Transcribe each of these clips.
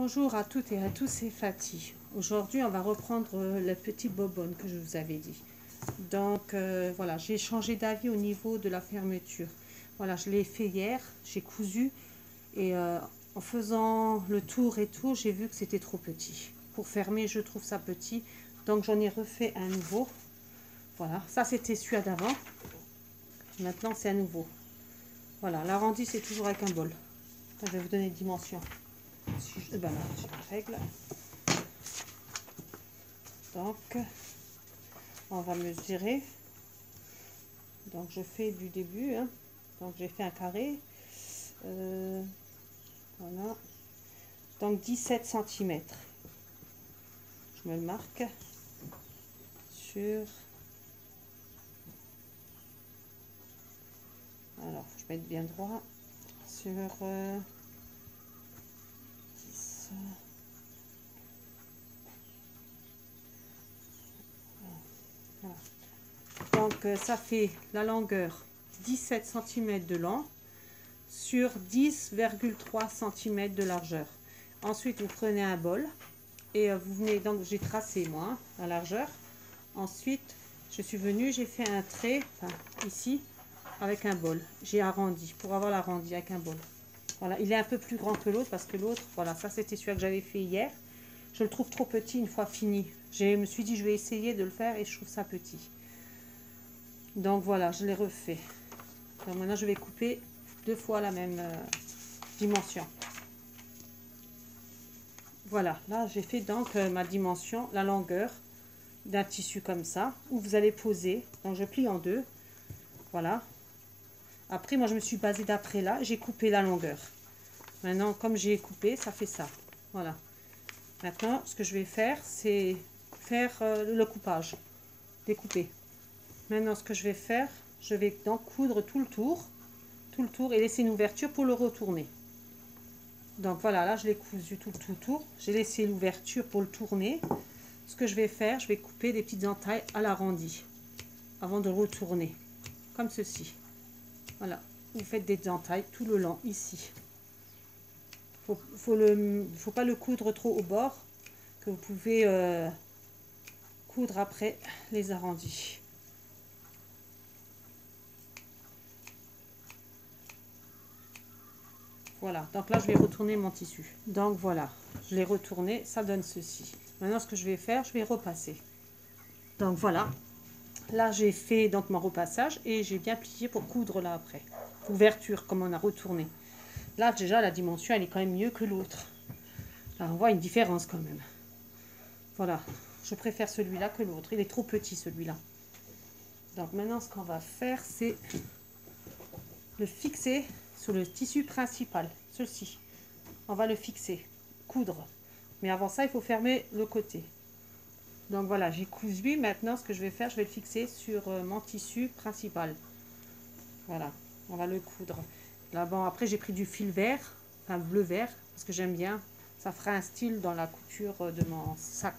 Bonjour à toutes et à tous, c'est Fatih. Aujourd'hui, on va reprendre la petite bobonne que je vous avais dit. Donc, voilà, j'ai changé d'avis au niveau de la fermeture. Voilà, je l'ai fait hier, j'ai cousu et en faisant le tour et tout, j'ai vu que c'était trop petit. Pour fermer, je trouve ça petit. Donc, j'en ai refait un nouveau. Voilà, ça c'était celui d'avant. Maintenant, c'est un nouveau. Voilà, l'arrondi, c'est toujours avec un bol. Je vais vous donner les dimensions. Ben là, j'ai la règle. Donc, on va mesurer. Donc, je fais du début. Hein. Donc, j'ai fait un carré. Voilà. Donc, 17 cm. Je me le marque sur... Alors, je vais être bien droit. Sur 10... Voilà. Donc, ça fait la longueur 17 cm de long sur 10,3 cm de largeur. Ensuite, vous prenez un bol et vous venez, donc j'ai tracé moi la largeur. Ensuite, je suis venue, j'ai fait un trait, enfin, ici, avec un bol. J'ai arrondi, pour avoir l'arrondi avec un bol. Voilà, il est un peu plus grand que l'autre parce que l'autre, voilà, ça c'était celui que j'avais fait hier. Je le trouve trop petit une fois fini. Je me suis dit, je vais essayer de le faire et je trouve ça petit. Donc voilà, je l'ai refait. Donc maintenant, je vais couper 2 fois la même dimension. Voilà, là j'ai fait donc ma dimension, la longueur d'un tissu comme ça, où vous allez poser. Donc je plie en deux. Voilà. Après, moi je me suis basée d'après là, j'ai coupé la longueur. Maintenant, comme j'ai coupé, ça fait ça. Voilà. Maintenant, ce que je vais faire, c'est faire le coupage, découper. Maintenant, ce que je vais faire, je vais donc coudre tout le tour et laisser une ouverture pour le retourner. Donc voilà, là je l'ai cousu tout le tour. J'ai laissé l'ouverture pour le tourner. Ce que je vais faire, je vais couper des petites entailles à l'arrondi avant de retourner, comme ceci. Voilà, vous faites des entailles tout le long ici. Faut pas le coudre trop au bord, que vous pouvez coudre après les arrondis. Voilà, donc là je vais retourner mon tissu. Donc voilà, je l'ai retourné, ça donne ceci. Maintenant ce que je vais faire, je vais repasser. Donc voilà, là j'ai fait donc mon repassage et j'ai bien plié pour coudre là après. Ouverture comme on a retourné. Là déjà la dimension elle est quand même mieux que l'autre. Là on voit une différence quand même. Voilà, je préfère celui-là que l'autre. Il est trop petit celui-là. Donc maintenant ce qu'on va faire c'est le fixer sur le tissu principal, ceci. On va le fixer, coudre. Mais avant ça, il faut fermer le côté. Donc voilà, j'ai cousu. Maintenant, ce que je vais faire, je vais le fixer sur mon tissu principal. Voilà, on va le coudre. Là, bon, après, j'ai pris du fil vert, enfin bleu-vert, parce que j'aime bien. Ça fera un style dans la couture de mon sac.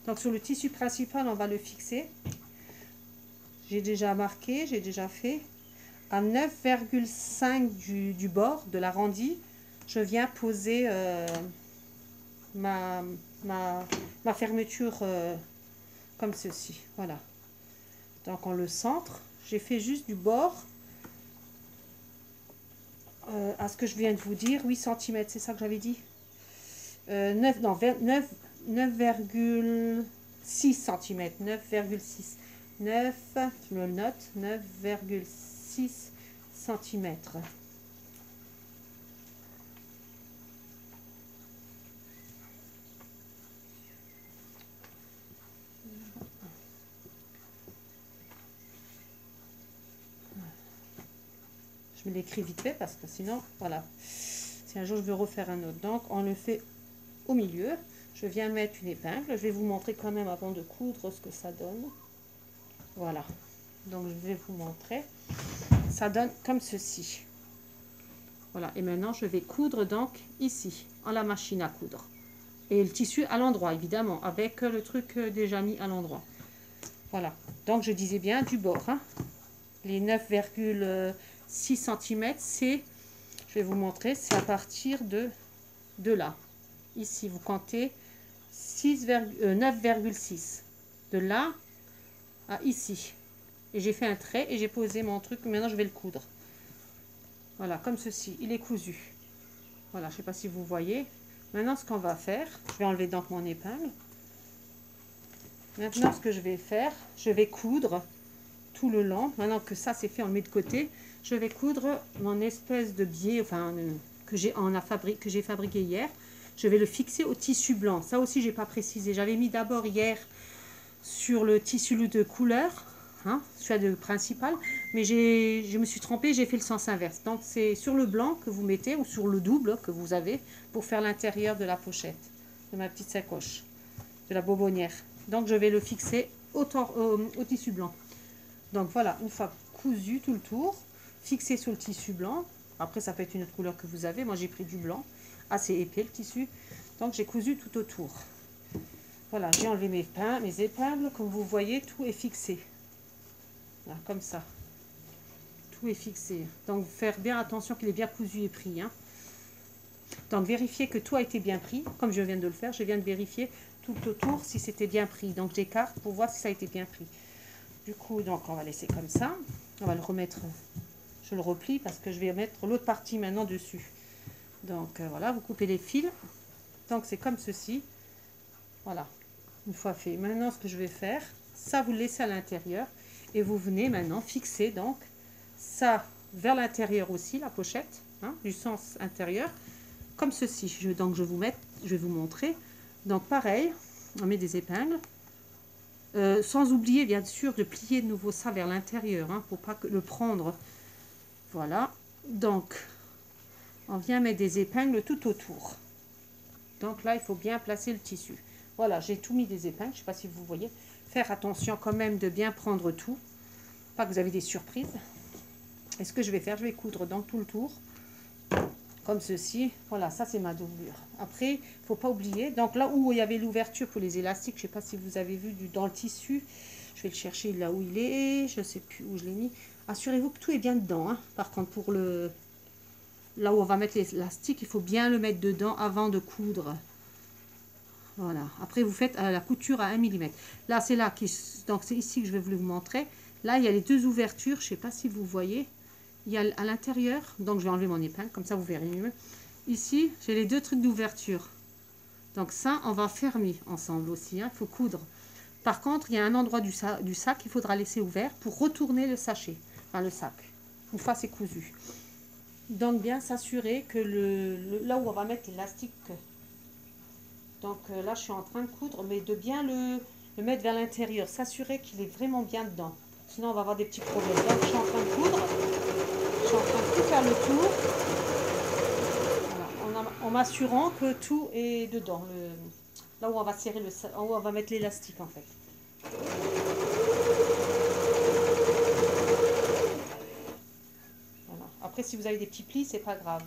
Donc sur le tissu principal, on va le fixer. J'ai déjà marqué, j'ai déjà fait. À 9,5 du bord de l'arrondi, je viens poser ma fermeture comme ceci. Voilà. Donc on le centre. J'ai fait juste du bord à ce que je viens de vous dire, 8 cm, c'est ça que j'avais dit 9,6 cm. 9,6. 9, je me le note, 9,6 cm. Je me l'écris vite fait parce que sinon, voilà. Si un jour je veux refaire un autre, donc on le fait au milieu. Je viens mettre une épingle. Je vais vous montrer quand même avant de coudre ce que ça donne. Voilà. Donc je vais vous montrer. Ça donne comme ceci. Voilà. Et maintenant je vais coudre donc ici, en la machine à coudre. Et le tissu à l'endroit, évidemment, avec le truc déjà mis à l'endroit. Voilà. Donc je disais bien du bord. Hein. Les 9,6 cm, c'est, je vais vous montrer, c'est à partir de de là. Ici, vous comptez 9,6. De là à ici. Et j'ai fait un trait et j'ai posé mon truc. Maintenant, je vais le coudre. Voilà, comme ceci. Il est cousu. Voilà, je ne sais pas si vous voyez. Maintenant, ce qu'on va faire, je vais enlever donc mon épingle. Maintenant, ce que je vais faire, je vais coudre tout le long. Maintenant que ça c'est fait, on le met de côté. Je vais coudre mon espèce de biais, enfin que j'ai fabriqué hier. Je vais le fixer au tissu blanc. Ça aussi, j'ai pas précisé. J'avais mis d'abord hier sur le tissu de couleur, hein, celui de principal, mais je me suis trompée, j'ai fait le sens inverse. Donc c'est sur le blanc que vous mettez ou sur le double que vous avez pour faire l'intérieur de la pochette de ma petite sacoche, de la bobonnière. Donc je vais le fixer au tissu blanc. Donc voilà, une fois cousu tout le tour, fixé sur le tissu blanc. Après ça peut être une autre couleur que vous avez. Moi j'ai pris du blanc, assez épais le tissu. Donc j'ai cousu tout autour. Voilà, j'ai enlevé mes épingles. Comme vous voyez, tout est fixé. Là, comme ça. Tout est fixé. Donc faire bien attention qu'il est bien cousu et pris. Hein. Donc vérifier que tout a été bien pris. Comme je viens de le faire, je viens de vérifier tout autour si c'était bien pris. Donc j'écarte pour voir si ça a été bien pris. Du coup, donc on va laisser comme ça. On va le remettre, je le replie parce que je vais mettre l'autre partie maintenant dessus. Donc voilà, vous coupez les fils. Donc c'est comme ceci. Voilà, une fois fait. Maintenant, ce que je vais faire, ça vous le laissez à l'intérieur. Et vous venez maintenant fixer donc ça vers l'intérieur aussi, la pochette, hein, du sens intérieur. Comme ceci. Donc je vais vous montrer. Donc pareil, on met des épingles. Sans oublier bien sûr de plier de nouveau ça vers l'intérieur, hein, pour pas le prendre. Voilà, donc on vient mettre des épingles tout autour. Donc là il faut bien placer le tissu. Voilà, j'ai tout mis des épingles, je sais pas si vous voyez. Faire attention quand même de bien prendre tout, pas que vous avez des surprises. Et ce que je vais faire, je vais coudre dans tout le tour comme ceci. Voilà, ça c'est ma doublure. Après, il ne faut pas oublier, donc là où il y avait l'ouverture pour les élastiques, je ne sais pas si vous avez vu dans le tissu, je vais le chercher là où il est, je ne sais plus où je l'ai mis. Assurez-vous que tout est bien dedans, hein. Par contre, pour là où on va mettre l'élastique, il faut bien le mettre dedans avant de coudre. Voilà, après vous faites la couture à 1 mm. Là, c'est là, donc c'est ici que je vais vous montrer. Là, il y a les deux ouvertures, je ne sais pas si vous voyez. Il y a à l'intérieur, donc je vais enlever mon épingle, comme ça vous verrez mieux. Ici, j'ai les deux trucs d'ouverture. Donc ça, on va fermer ensemble aussi, hein, il faut coudre. Par contre, il y a un endroit du sac qu'il faudra laisser ouvert pour retourner le sachet, enfin le sac, une fois c'est cousu. Donc bien s'assurer que là où on va mettre l'élastique, donc là je suis en train de coudre, mais de bien le mettre vers l'intérieur, s'assurer qu'il est vraiment bien dedans. Sinon on va avoir des petits problèmes. Donc je suis en train de coudre. Je suis en train de tout faire le tour, voilà, en m'assurant que tout est dedans, là où on va serrer où on va mettre l'élastique en fait. Voilà. Après, si vous avez des petits plis, c'est pas grave,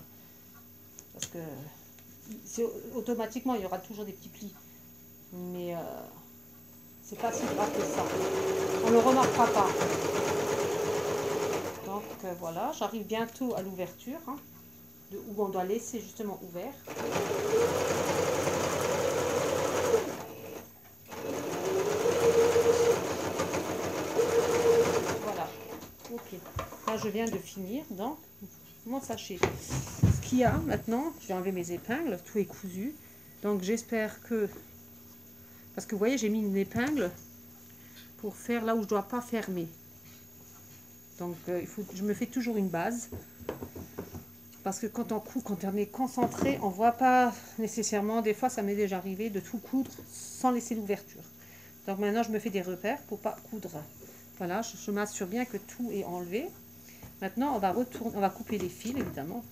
parce que automatiquement il y aura toujours des petits plis, mais c'est pas si grave que ça. On le remarquera pas. Donc voilà, j'arrive bientôt à l'ouverture, hein, où on doit laisser justement ouvert. Voilà, ok. Là je viens de finir donc mon sachet. Ce qu'il y a maintenant, je vais enlever mes épingles, tout est cousu. Donc j'espère que, parce que vous voyez j'ai mis une épingle pour faire là où je ne dois pas fermer. Donc je me fais toujours une base, parce que quand on coud, quand on est concentré, on ne voit pas nécessairement, des fois ça m'est déjà arrivé de tout coudre sans laisser l'ouverture. Donc maintenant je me fais des repères pour pas coudre. Voilà, je m'assure bien que tout est enlevé. Maintenant on va couper les fils évidemment.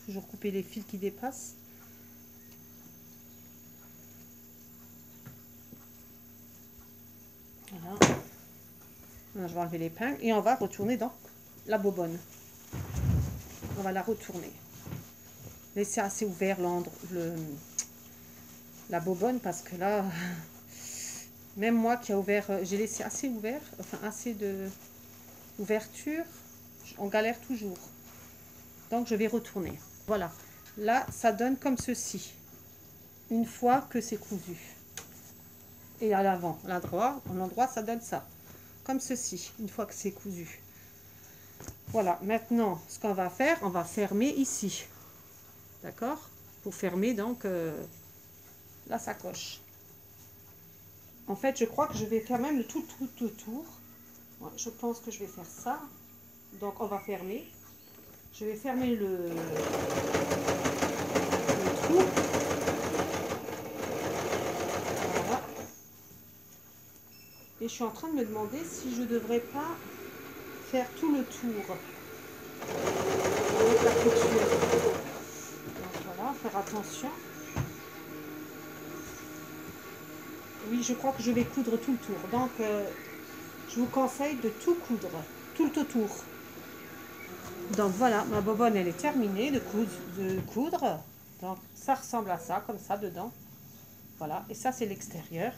Toujours couper les fils qui dépassent. Voilà. Maintenant, je vais enlever l'épingle et on va retourner dans la bobonne. On va la retourner. Laissez assez ouvert la bobonne, parce que là, même moi qui a ouvert, j'ai laissé assez ouvert, enfin assez d'ouverture, on galère toujours. Donc je vais retourner. Voilà, là ça donne comme ceci une fois que c'est cousu. Et à l'avant, à l'endroit ça donne ça comme ceci une fois que c'est cousu. Voilà, maintenant ce qu'on va faire, on va fermer ici, d'accord, pour fermer donc la sacoche. En fait je crois que je vais faire même le tout autour. Ouais, je pense que je vais faire ça. Donc on va fermer, je vais fermer le trou. Voilà. Et je suis en train de me demander si je ne devrais pas faire tout le tour avec la couture. Donc voilà, faire attention. Oui, je crois que je vais coudre tout le tour. Donc je vous conseille de tout coudre, tout le autour. Donc voilà, ma bobonne elle est terminée de coudre. Donc ça ressemble à ça, comme ça dedans. Voilà, et ça c'est l'extérieur.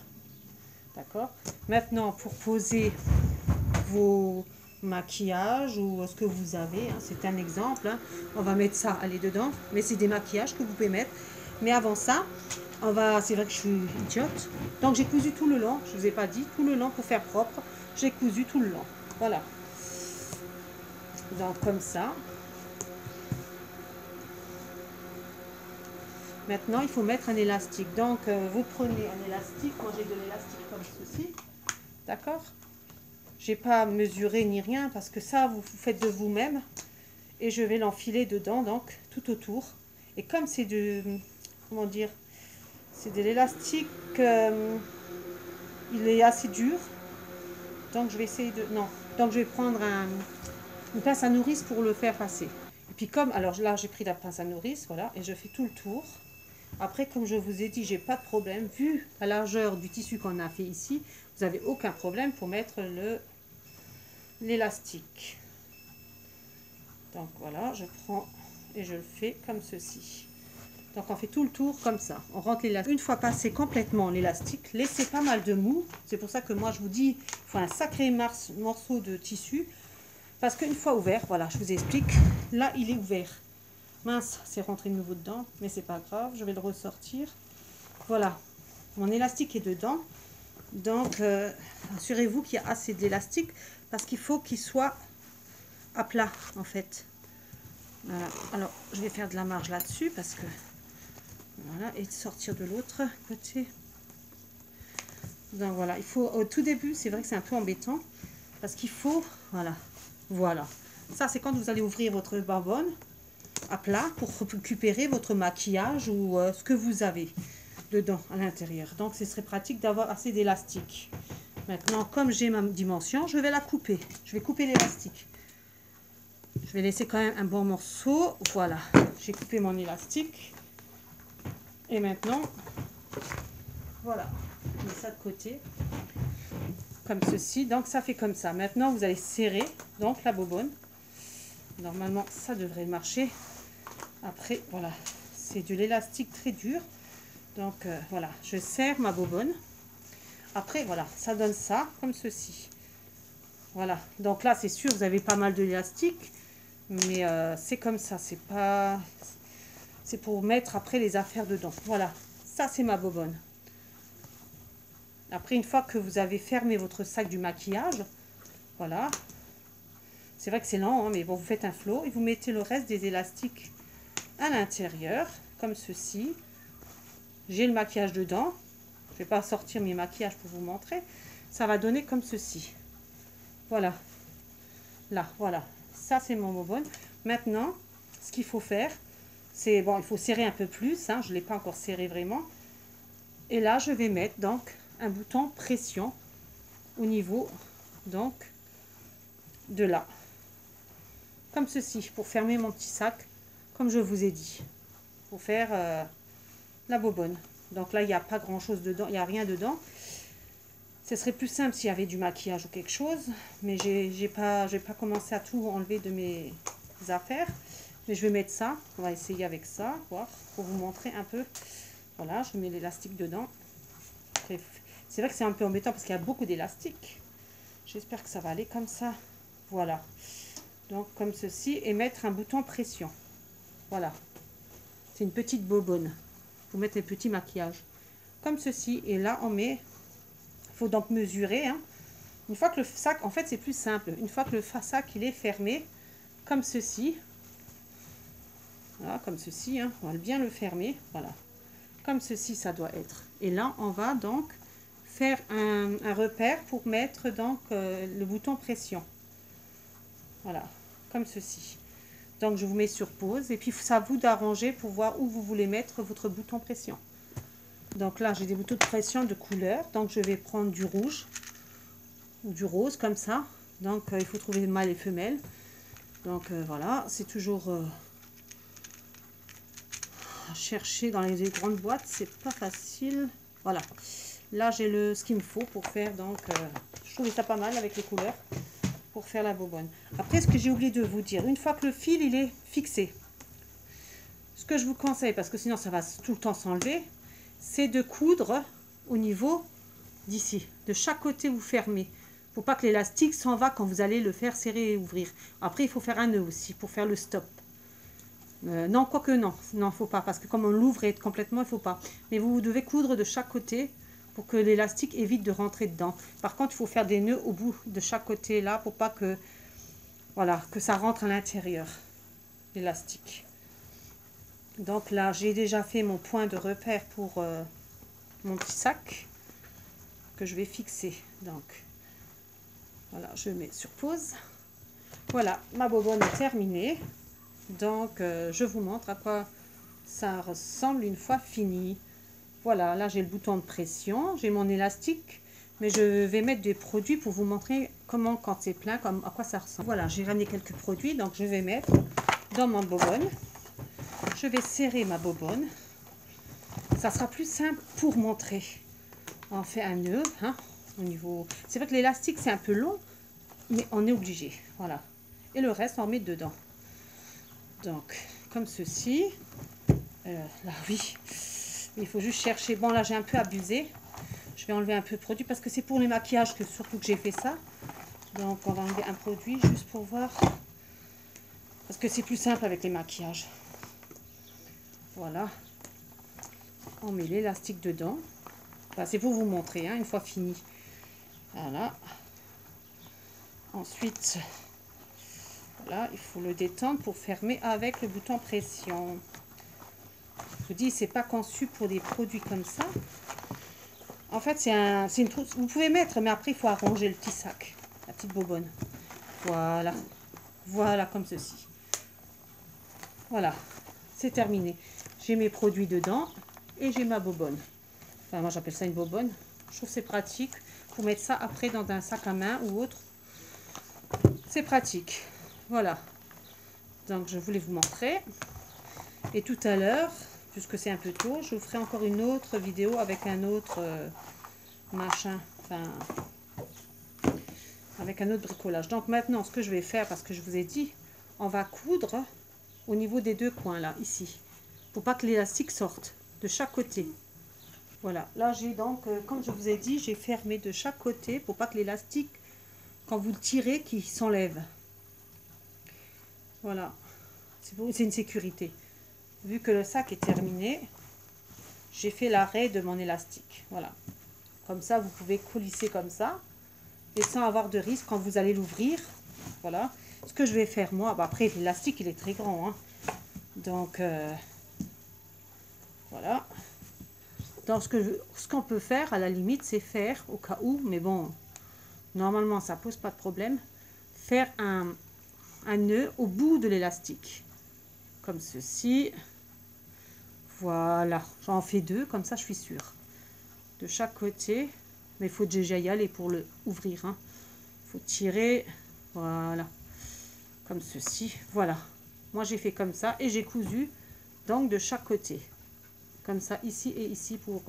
D'accord. Maintenant pour poser vos maquillages ou ce que vous avez, hein, c'est un exemple. Hein, on va mettre ça, aller dedans, mais c'est des maquillages que vous pouvez mettre. Mais avant ça, c'est vrai que je suis idiote. Donc j'ai cousu tout le long, je vous ai pas dit, tout le long pour faire propre. J'ai cousu tout le long. Voilà. Donc comme ça. Maintenant, il faut mettre un élastique. Donc, vous prenez un élastique. Moi, j'ai de l'élastique comme ceci. D'accord? J'ai pas mesuré ni rien parce que ça, vous faites de vous-même. Et je vais l'enfiler dedans, donc, tout autour. Et comme c'est de... Comment dire? C'est de l'élastique... il est assez dur. Donc, je vais essayer de... Non. Donc, je vais prendre une pince à nourrice pour le faire passer. Et puis, comme... Alors, là, j'ai pris la pince à nourrice, voilà. Et je fais tout le tour. Après, comme je vous ai dit, j'ai pas de problème. Vu la largeur du tissu qu'on a fait ici, vous n'avez aucun problème pour mettre l'élastique. Donc voilà, je prends et je le fais comme ceci. Donc on fait tout le tour comme ça. On rentre l'élastique. Une fois passé complètement l'élastique, laissez pas mal de mou. C'est pour ça que moi je vous dis, il faut un sacré morceau de tissu. Parce qu'une fois ouvert, voilà, je vous explique. Là, il est ouvert. Mince, c'est rentré de nouveau dedans, mais c'est pas grave, je vais le ressortir. Voilà, mon élastique est dedans. Donc, assurez-vous qu'il y a assez d'élastique parce qu'il faut qu'il soit à plat en fait. Voilà, alors je vais faire de la marge là-dessus parce que voilà, et sortir de l'autre côté. Donc voilà, il faut au tout début, c'est vrai que c'est un peu embêtant parce qu'il faut, voilà. Ça, c'est quand vous allez ouvrir votre bonbonne à plat pour récupérer votre maquillage ou ce que vous avez dedans à l'intérieur. Donc ce serait pratique d'avoir assez d'élastique. Maintenant, comme j'ai ma dimension, je vais la couper. Je vais couper l'élastique. Je vais laisser quand même un bon morceau. Voilà, j'ai coupé mon élastique. Et maintenant, voilà, je mets ça de côté comme ceci. Donc ça fait comme ça. Maintenant, vous allez serrer donc la bobonne. Normalement, ça devrait marcher. Après, voilà, c'est de l'élastique très dur. Donc, voilà, je serre ma bobonne. Après, voilà, ça donne ça, comme ceci. Voilà, donc là, c'est sûr, vous avez pas mal d'élastique. Mais c'est comme ça, c'est pas... C'est pour mettre après les affaires dedans. Voilà, ça, c'est ma bobonne. Après, une fois que vous avez fermé votre sac du maquillage, voilà. C'est vrai que c'est lent, hein, mais bon, vous faites un flot et vous mettez le reste des élastiques à l'intérieur, comme ceci. J'ai le maquillage dedans. Je ne vais pas sortir mes maquillages pour vous montrer. Ça va donner comme ceci. Voilà. Là, voilà. Ça, c'est mon bonbonne. Maintenant, ce qu'il faut faire, c'est... Bon, il faut serrer un peu plus. Hein, je ne l'ai pas encore serré vraiment. Et là, je vais mettre donc un bouton pression au niveau donc de là. Comme ceci, pour fermer mon petit sac, comme je vous ai dit. Pour faire la bobonne. Donc là, il n'y a pas grand chose dedans, il n'y a rien dedans. Ce serait plus simple s'il y avait du maquillage ou quelque chose, mais j'ai pas commencé à tout enlever de mes affaires. Mais je vais mettre ça, on va essayer avec ça, voir, pour vous montrer un peu. Voilà, je mets l'élastique dedans. C'est vrai que c'est un peu embêtant parce qu'il y a beaucoup d'élastique. J'espère que ça va aller comme ça. Voilà. Donc comme ceci, et mettre un bouton pression. Voilà. c'est une petite bobonne pour mettre les petits maquillages. Comme ceci. Et là, on met... Il faut donc mesurer. Hein. Une fois que le sac... En fait, c'est plus simple. Une fois que le sac, il est fermé, comme ceci. Voilà, comme ceci. Hein. On va bien le fermer. Voilà. Comme ceci, ça doit être. Et là, on va donc faire un repère pour mettre donc le bouton pression. Voilà, comme ceci. Donc, je vous mets sur pause. Et puis, c'est à vous d'arranger pour voir où vous voulez mettre votre bouton pression. Donc là, j'ai des boutons de pression de couleur. Donc, je vais prendre du rouge ou du rose, comme ça. Donc, il faut trouver mâle et femelle. Donc, voilà, c'est toujours... chercher dans les grandes boîtes, c'est pas facile. Voilà, là j'ai ce qu'il me faut pour faire. Donc je trouvais ça pas mal avec les couleurs pour faire la bobonne. Après, ce que j'ai oublié de vous dire, une fois que le fil il est fixé, ce que je vous conseille, parce que sinon ça va tout le temps s'enlever, c'est de coudre au niveau d'ici, de chaque côté. Vous fermez pour pas que l'élastique s'en va quand vous allez le faire serrer et ouvrir. Après, il faut faire un nœud aussi pour faire le stop. Non, quoique non, faut pas, parce que comme on l'ouvre complètement, il faut pas. Mais vous devez coudre de chaque côté pour que l'élastique évite de rentrer dedans. Par contre, il faut faire des nœuds au bout de chaque côté là pour pas que, voilà, que ça rentre à l'intérieur, l'élastique. Donc là, j'ai déjà fait mon point de repère pour mon petit sac que je vais fixer. Donc, voilà, je mets sur pause. Voilà, ma bobonne est terminée. Donc, je vous montre à quoi ça ressemble une fois fini. Voilà, là j'ai le bouton de pression, j'ai mon élastique, mais je vais mettre des produits pour vous montrer comment, quand c'est plein, à quoi ça ressemble. Voilà, j'ai ramené quelques produits, donc je vais mettre dans ma bobonne. Je vais serrer ma bobonne. Ça sera plus simple pour montrer. On fait un nœud, hein, au niveau... C'est vrai que l'élastique c'est un peu long, mais on est obligé. Voilà. Et le reste, on met dedans. Donc, comme ceci. Là, oui. Il faut juste chercher. Bon, là, j'ai un peu abusé. Je vais enlever un peu de produit parce que c'est pour les maquillages que surtout que j'ai fait ça. Donc, on va enlever un produit juste pour voir. Parce que c'est plus simple avec les maquillages. Voilà. On met l'élastique dedans. Enfin, c'est pour vous montrer, hein, une fois fini. Voilà. Ensuite... Voilà, il faut le détendre pour fermer avec le bouton pression. Je vous dis, c'est pas conçu pour des produits comme ça. En fait, c'est une trousse. Vous pouvez mettre, mais après, il faut arranger le petit sac, la petite bobonne. Voilà. Voilà, comme ceci. Voilà, c'est terminé. J'ai mes produits dedans et j'ai ma bobonne. Enfin, moi, j'appelle ça une bobonne. Je trouve que c'est pratique pour mettre ça après dans un sac à main ou autre. C'est pratique. Voilà, donc je voulais vous montrer. Et tout à l'heure, puisque c'est un peu tôt, je vous ferai encore une autre vidéo avec un autre machin, enfin, avec un autre bricolage. Donc maintenant, ce que je vais faire, parce que je vous ai dit, on va coudre au niveau des deux coins là, ici, pour pas que l'élastique sorte de chaque côté. Voilà, là j'ai donc, comme je vous ai dit, j'ai fermé de chaque côté pour pas que l'élastique, quand vous le tirez, qu'il s'enlève. Voilà, c'est une sécurité. Vu que le sac est terminé, j'ai fait l'arrêt de mon élastique. Voilà, comme ça vous pouvez coulisser comme ça et sans avoir de risque quand vous allez l'ouvrir. Voilà, ce que je vais faire moi, bah après l'élastique il est très grand, hein. Donc voilà. Donc ce qu'on peut faire à la limite, c'est faire au cas où, mais bon, normalement ça pose pas de problème, faire un nœud au bout de l'élastique comme ceci. Voilà, j'en fais deux comme ça, je suis sûre, de chaque côté, mais il faut déjà y aller pour le ouvrir, hein. Il faut tirer, voilà, comme ceci. Voilà, moi j'ai fait comme ça et j'ai cousu donc de chaque côté comme ça, ici et ici, pour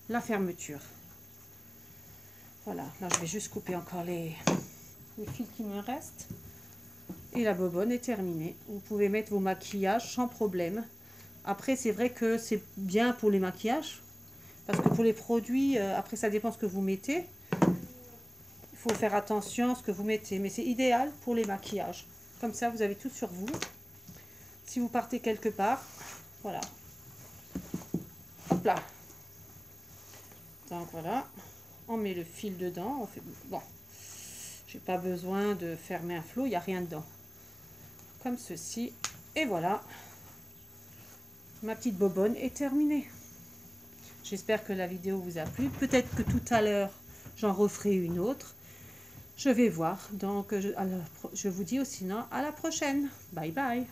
la fermeture. Voilà, là je vais juste couper encore les fils qui me restent. Et la bobonne est terminée. Vous pouvez mettre vos maquillages sans problème. Après, c'est vrai que c'est bien pour les maquillages. Parce que pour les produits, après ça dépend ce que vous mettez. Il faut faire attention à ce que vous mettez. Mais c'est idéal pour les maquillages. Comme ça, vous avez tout sur vous. Si vous partez quelque part, Voilà. Hop là. Donc voilà, on met le fil dedans. On fait... Bon, j'ai pas besoin de fermer un flot, il n'y a rien dedans. Comme ceci. Et voilà, ma petite bobonne est terminée. J'espère que la vidéo vous a plu. Peut-être que tout à l'heure, j'en referai une autre. Je vais voir. Donc, je vous dis aussi non, à la prochaine. Bye bye.